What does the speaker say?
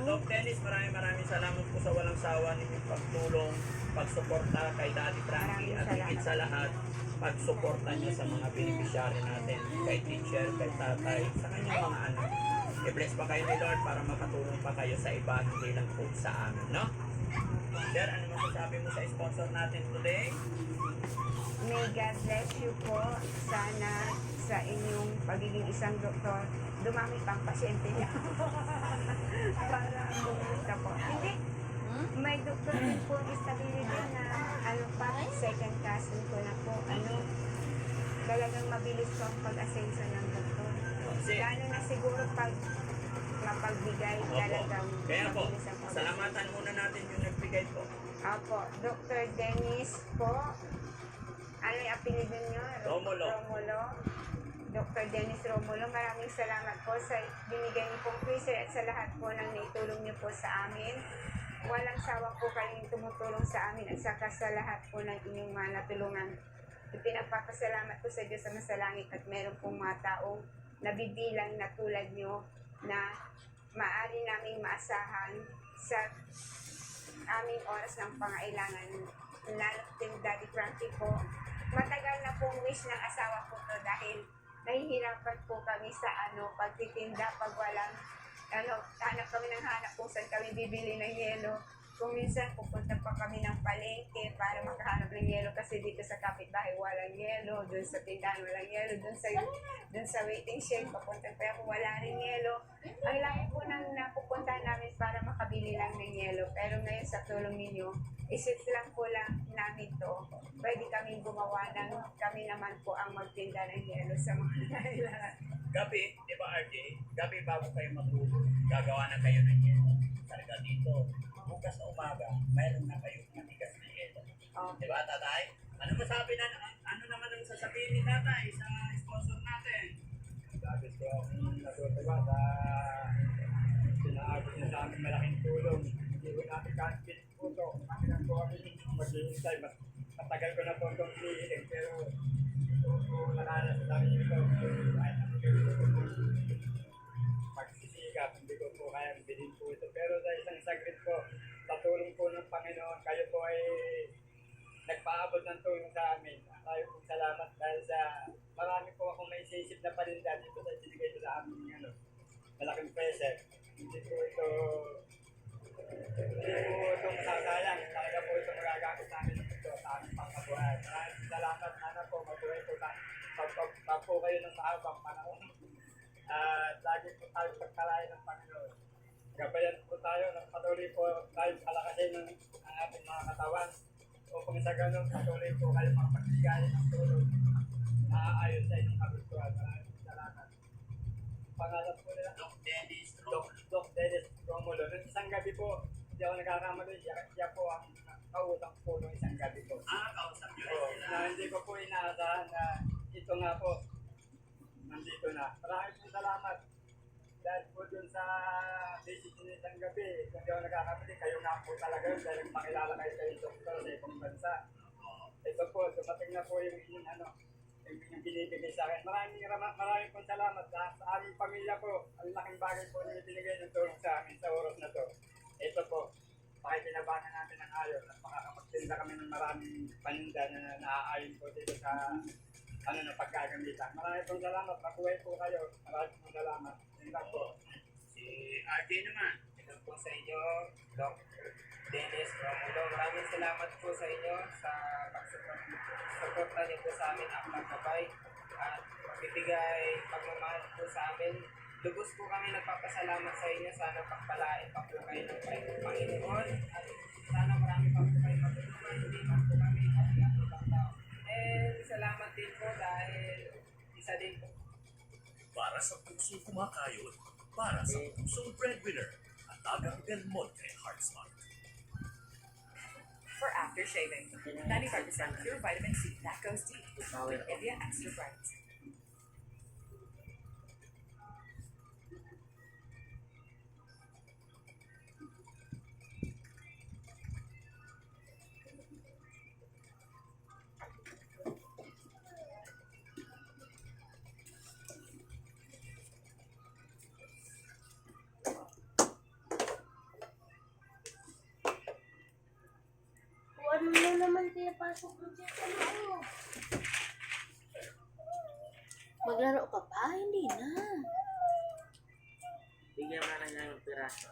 Doc Dennis, maraming salamat po sa walang sawa ninyong pagtulong, pagsuporta kay Daddy Frankie at higit sa lahat, pagsuporta niyo sa mga beneficiary natin, kay teacher, kay tatay, sa kanyang mga anak. I-bless pa kayo ni Lord para makatulong pa kayo sa iba, hindi lang po sa amin, no? Sir, ano masasabi mo sa sponsor natin today? May God bless you po. Sana sa inyong pagiging isang doktor, dumami pang pasyente niya. Para bumulta po. Hindi, may doktor din po stability na second cousin ko na po. Talagang mabilis po ang pag-asenso ng doktor. Lalo na siguro pag mapagbigay talagang Kaya po, mabilis ang pag-asenso. salamatan muna natin yung nagbigay po. Apo, Dr. Dennis po. Ano yung apelido nyo? Romulo. Dr. Dennis Romulo, maraming salamat po sa binigay niyo pong freezer at sa lahat po ng naitulong niyo po sa amin. Walang sawa po kayong tumutulong sa amin at saka sa lahat po ng inyong mga natulungan. Pinagpapasalamat po sa Diyos sa masalangit at meron pong mga taong nabibilang na tulad niyo na maaari naming maasahan sa aming oras ng pangailangan. Lalo din Daddy Frankie po. Matagal na pong wish ng asawa ko to dahil nahihirapan po kami sa pagtitinda pag walang hanap kami ng hanap kung saan kami bibili ng yelo. Kung minsan pupunta pa kami ng palengke para makahanap ng yelo kasi dito sa kapitbahay walang yelo, doon sa tindahan walang yelo, doon sa waiting shed papunta pa ako wala rin yelo. Ang laki po nang napupuntahan namin para makabili lang ng yelo. Pero ngayon sa tulong ninyo, isip lang po lang namin to. Pwede kami gumawa ng kami naman po ang magtinda ng yelo sa mga nangailangan. Gabi, di ba RJ? Gabi bago kayo matulog, gagawa na kayo ng yelo. Talaga dito, bukas na umaga, mayroon na kayo matigas na yelo. Di ba, tatay? Ano naman ang sasabihin ni tatay sa sponsor natin? Labis ko akong natutuwa sa sinaabot na sa aming malaking tulong. Hindi ko natin kahit puso. Matigang ko kami mag-iintay. Matagal ko na po itong hihiling. Pero kung nakalas sa amin ito, kahit ang magsisigap, hindi ko po kayang bilhin po ito. Pero sa isang saglit po, sa tulong po ng Panginoon, kayo po ay nagpaabot ng tulong sa amin. Tayo po salamat dahil sa marami po akong may sisip na paninda dito sa sinigay ko sa amin malaking present. Hindi po ito masasayang. Talaga po ito magagamit namin ito sa aming pangkabuhay. Maraming salamat na po mabuhay po pag po kayo ng mahabang panahon. At lagi po tayo pagkalain ng Panginoon. Gabayan po tayo, patuloy po tayo palakasin ng ating mga katawan. O kung sa ganun, patuloy po kayo makapagbigay ng tulong na ayon sa inyong kagustuhan. Maraming salamat. Pangalan po nila? Doc Dennis Doc Dennis Romulo. Noong isang gabi po, hindi ako nagkakamali. Siya po ang kautang po noong isang gabi po. kausap niyo Na hindi ko po inaasahan na ito nga po, nandito na. Maraming po salamat. Dahil po dun sa visit nyo isang gabi, kung di ako nagkakamali, kayo nga po talaga yun dahil makilala kayo kayong doktor sa ibang bansa. Ito po, dumating na po yung yung binibigay sa akin. Maraming po salamat sa aming pamilya po. Ang laking bagay po na ibinigay ng tulong sa amin sa oras na to. Ito po, pakipinabangan natin ng ayos at makakapagtinda kami ng maraming paninda na naaayon po dito sa na pagkagamitan. Maraming pong salamat. Mabuhay po kayo. Maraming pong salamat. Yun lang po. Si RJ naman. Ito po sa inyo, Doc Dennis Romulo. Maraming salamat po sa inyo sa pagsuporta niyo po sa amin ang pagkabay at bibigay pagmamahal po sa amin. Lubos po kami nagpapasalamat sa inyo. Sana pagpalain pa po kayo ng Panginoon at sana marami pa po kayo matulungan. Hindi pa po kami kabilang ibang tao. And salamat din po dahil isa din po Para sa pusong kumakayod, para sa pusong breadwinner, at agang Del Monte Heart Smart. For after shaving, 95% pure vitamin C that goes deep with India Extra Bright. Maglaro ka pa? Hindi na. Bigyan mo na niya yung piraso.